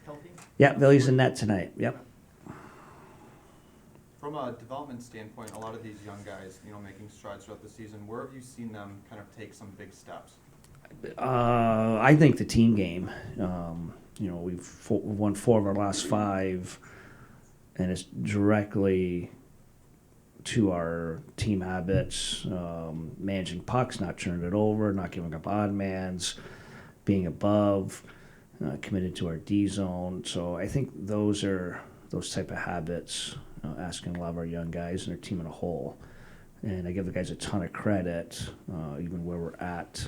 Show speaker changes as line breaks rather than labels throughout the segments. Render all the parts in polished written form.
healthy?
Yeah, Billy's in net tonight. Yep.
From a development standpoint, a lot of these young guys, making strides throughout the season, where have you seen them kind of take some big steps?
I think the team game. We've won 4 of our last 5, and it's directly to our team habits, managing pucks, not turning it over, not giving up odd mans, being above, committed to our D zone. So I think those type of habits, asking a lot of our young guys and their team in a whole. And I give the guys a ton of credit, even where we're at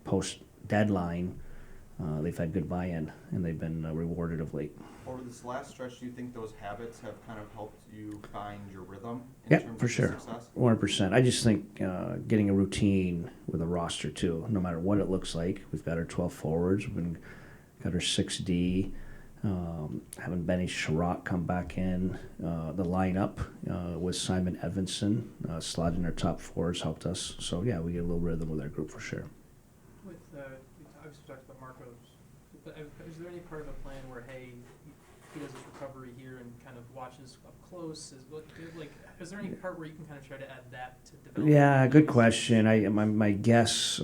post-deadline. They've had good buy-in, and they've been rewarded of late.
Over this last stretch, do you think those habits have kind of helped you find your rhythm in
Yeah,
terms
for
of
sure.
success?
100%. I just think getting a routine with a roster, too, no matter what it looks like. We've got our 12 forwards. We've got our 6D. Having Benny Sherratt come back in. The lineup with Simon Evanson slotting our top 4s helped us. So, yeah, we get a little rhythm with our group for sure.
With obviously we talked about Marcos, but is there any part of a plan where, hey, he does his recovery here and kind of watches up close? Is there any part where you can kind of try to add that to develop?
Yeah, good question. My guess,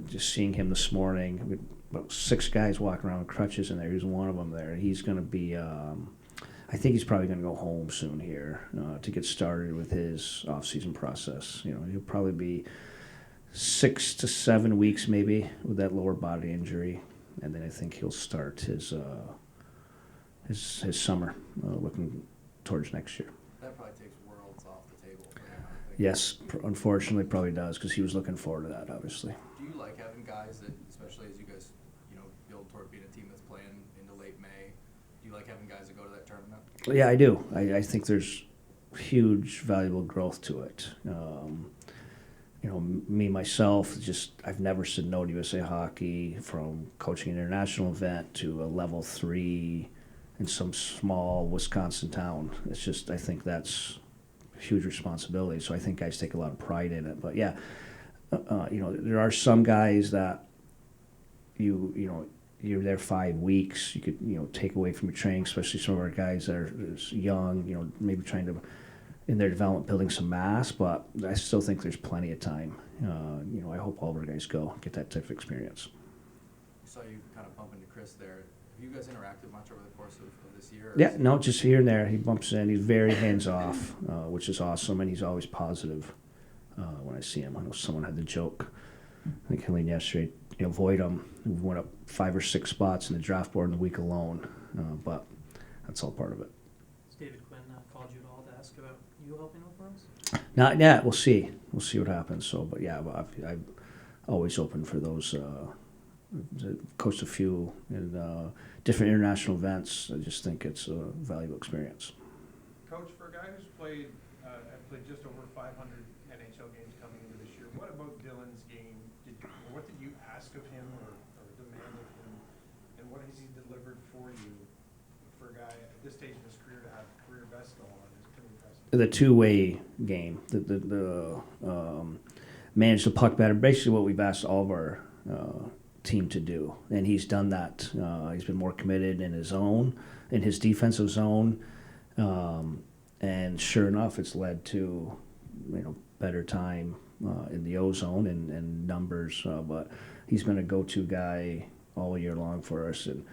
just seeing him this morning, about 6 guys walking around with crutches in there. He's one of them there. He's going to be, I think he's probably going to go home soon here to get started with his off-season process. He'll probably be 6 to 7 weeks maybe with that lower body injury, and then I think he'll start his summer, looking towards next year.
That probably takes worlds off the table for him, I think.
Yes, unfortunately, probably does, because he was looking forward to that, obviously.
Do you like having guys that, especially as you guys, build toward being a team that's playing into late May, do you like having guys that go to that tournament?
Yeah, I do. I think there's huge, valuable growth to it. Me, myself, I've never said no to USA Hockey, from coaching an international event to a level 3 in some small Wisconsin town. It's just, I think that's a huge responsibility. So I think guys take a lot of pride in it. But yeah, there are some guys that you're there 5 weeks. You could take away from your training, especially some of our guys that are young. Maybe trying to, in their development, building some mass. But I still think there's plenty of time. I hope all of our guys get that type of experience.
I saw you kind of bump into Chris there. Have you guys interacted much over the course of this year?
Yeah, no, just here and there. He bumps in. He's very hands-off, which is awesome, and he's always positive when I see him. I know someone had the joke, I think Helene yesterday, avoid him. We went up 5 or 6 spots in the draft board in the week alone, but that's all part of it.
Has David Quinn called you at all to ask about you helping him for us?
Not yet. We'll see. We'll see what happens. So, but yeah, I'm always open for those. Coached a few in different international events. I just think it's a valuable experience.
Coach, for a guy who's played just over 500 NHL games coming into this year, what about Dylan's game? What did you ask of him or demand of him, and what has he delivered for you? For a guy at this stage in his career to have career best going on is pretty impressive.
The two-way game, manage the puck better. Basically, what we've asked all of our team to do, and he's done that. He's been more committed in his defensive zone, and sure enough, it's led to better time in the O zone and numbers. But he's been a go-to guy all year long for us, and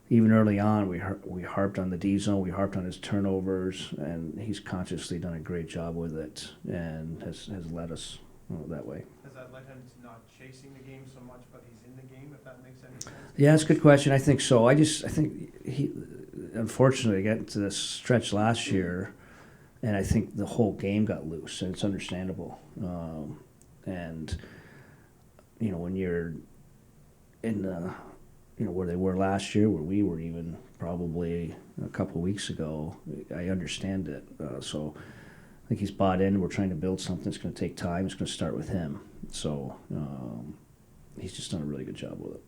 even early on, we harped on the D zone, we harped on his turnovers, and he's consciously done a great job with it, and has led us that way.
Has that led him to not chasing the game so much, but he's in the game, if that makes any sense?
Yeah, that's a good question. I think so. I think he, unfortunately, got into this stretch last year, and I think the whole game got loose, and it's understandable. And when you're in the, where they were last year, where we were even probably a couple of weeks ago, I understand it. So I think he's bought in. We're trying to build something that's going to take time. It's going to start with him. So he's just done a really good job with it.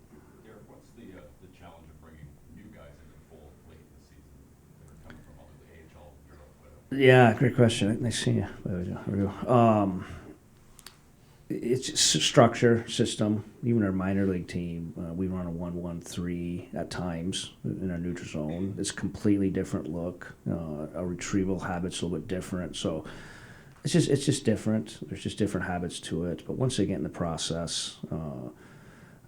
Derek, what's the challenge of bringing new guys into the fold late in the season that are coming from all the AHL, Europe, whatever?
Yeah, great question. Nice seeing you. How are you? it's just a structure system. Even our minor league team, we run a 1-1-3 at times in our neutral zone. It's a completely different look. Our retrieval habits a little bit different. So it's just different. There's just different habits to it. But once they get in the process,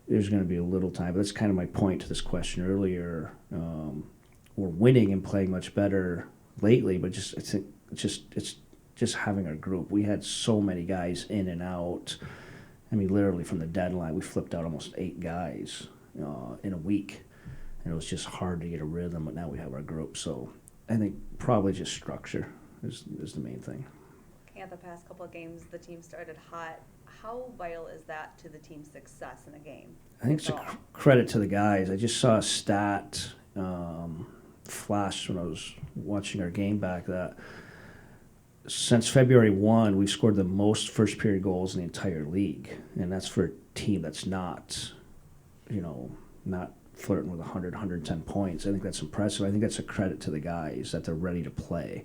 there's going to be a little time. But that's kind of my point to this question earlier. We're winning and playing much better lately, but I think it's just having our group. We had so many guys in and out. I mean, literally from the deadline, we flipped out almost 8 guys in a week, and it was just hard to get a rhythm. But now we have our group, so I think probably just structure is the main thing.
Looking at the past couple of games, the team started hot. How vital is that to the team's success in a game?
I think it's a credit to the guys. I just saw a stat flash when I was watching our game back that since February 1, we've scored the most first period goals in the entire league, and that's for a team that's not flirting with 100, 110 points. I think that's impressive. I think that's a credit to the guys that they're ready to play,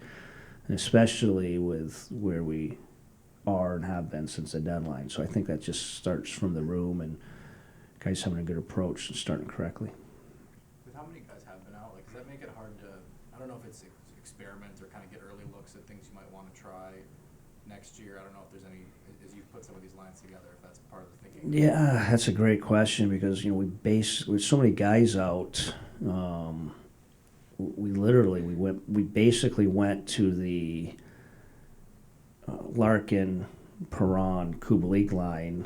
and especially with where we are and have been since the deadline. So I think that just starts from the room and guys having a good approach and starting correctly.
With how many guys have been out, like, does that make it hard to, I don't know if it's experiment or kind of get early looks at things you might want to try next year? I don't know if there's any, as you put some of these lines together, if that's part of the thinking.
Yeah, that's a great question because with so many guys out, we basically went to the Larkin, Perron, Kubalik line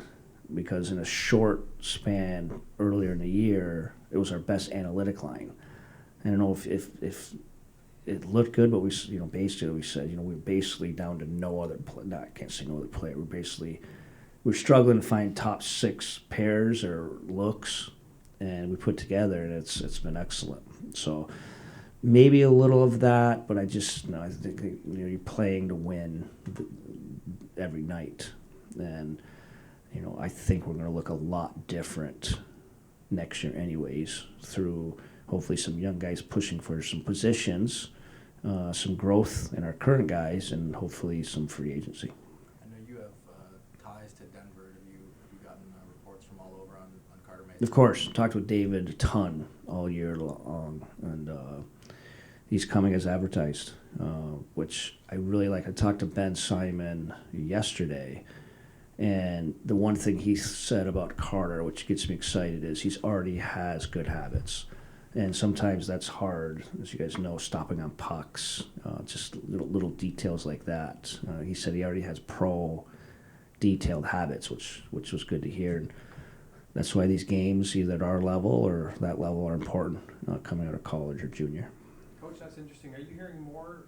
because in a short span earlier in the year, it was our best analytic line. I don't know if it looked good, but we basically we said we're basically down to no other I can't say no other player. We're struggling to find top 6 pairs or looks, and we put together, and it's been excellent. So maybe a little of that, but I think you're playing to win every night, and I think we're going to look a lot different next year, anyways, through hopefully some young guys pushing for some positions, some growth in our current guys, and hopefully some free agency.
I know you have ties to Denver. Have you gotten reports from all over on Carter Mason?
Of course, talked with David a ton all year long, and he's coming as advertised, which I really like. I talked to Ben Simon yesterday, and the one thing he said about Carter, which gets me excited, is he's already has good habits. And sometimes that's hard, as you guys know, stopping on pucks, just little details like that. He said he already has pro detailed habits, which was good to hear. And that's why these games, either at our level or that level, are important coming out of college or junior.
Coach, that's interesting. Are you hearing more?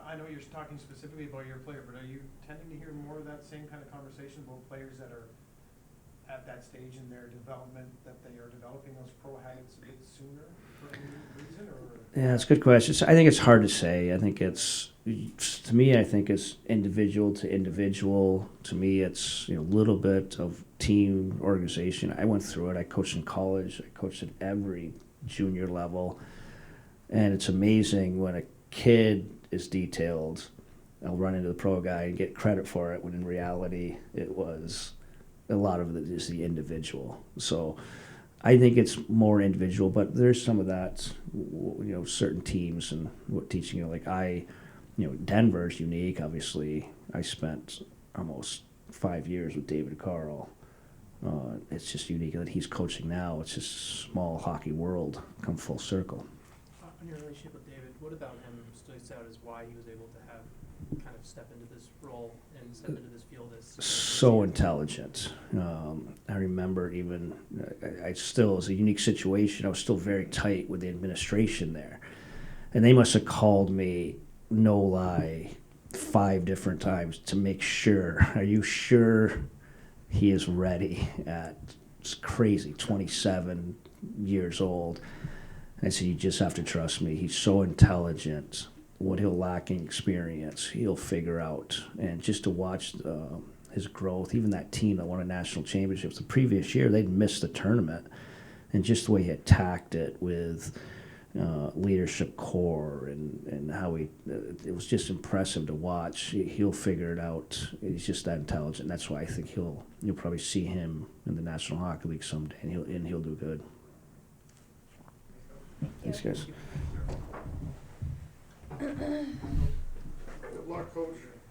I know you're talking specifically about your player, but are you tending to hear more of that same kind of conversation about players that are at that stage in their development, that they are developing those pro habits a bit sooner for any reason? Or?
Yeah, it's a good question. I think it's hard to say. I think it's individual to individual. To me, it's a little bit of team organization. I went through it. I coached in college. I coached at every junior level. And it's amazing when a kid is detailed, I'll run into the pro guy and get credit for it, when in reality it was a lot of it is the individual. So I think it's more individual, but there's some of that, certain teams and what teaching, Denver's unique. Obviously, I spent almost 5 years with David Carle. It's just unique that he's coaching now. It's just a small hockey world come full circle.
On your relationship with David, what about him sticks out as why he was able to have kind of step into this role and step into this field as
so intelligent. I remember even I still, it was a unique situation. I was still very tight with the administration there, and they must have called me, no lie, 5 different times to make sure. Are you sure he is ready at, it's crazy, 27 years old? And I said, you just have to trust me. He's so intelligent. What he'll lack in experience, he'll figure out. And just to watch his growth, even that team that won a national championships the previous year, they'd missed the tournament. And just the way he attacked it with leadership core and how it was just impressive to watch. He'll figure it out. He's just that intelligent. That's why I think you'll probably see him in the National Hockey League someday, and he'll do good. Thanks, guys.
Good luck, Coach.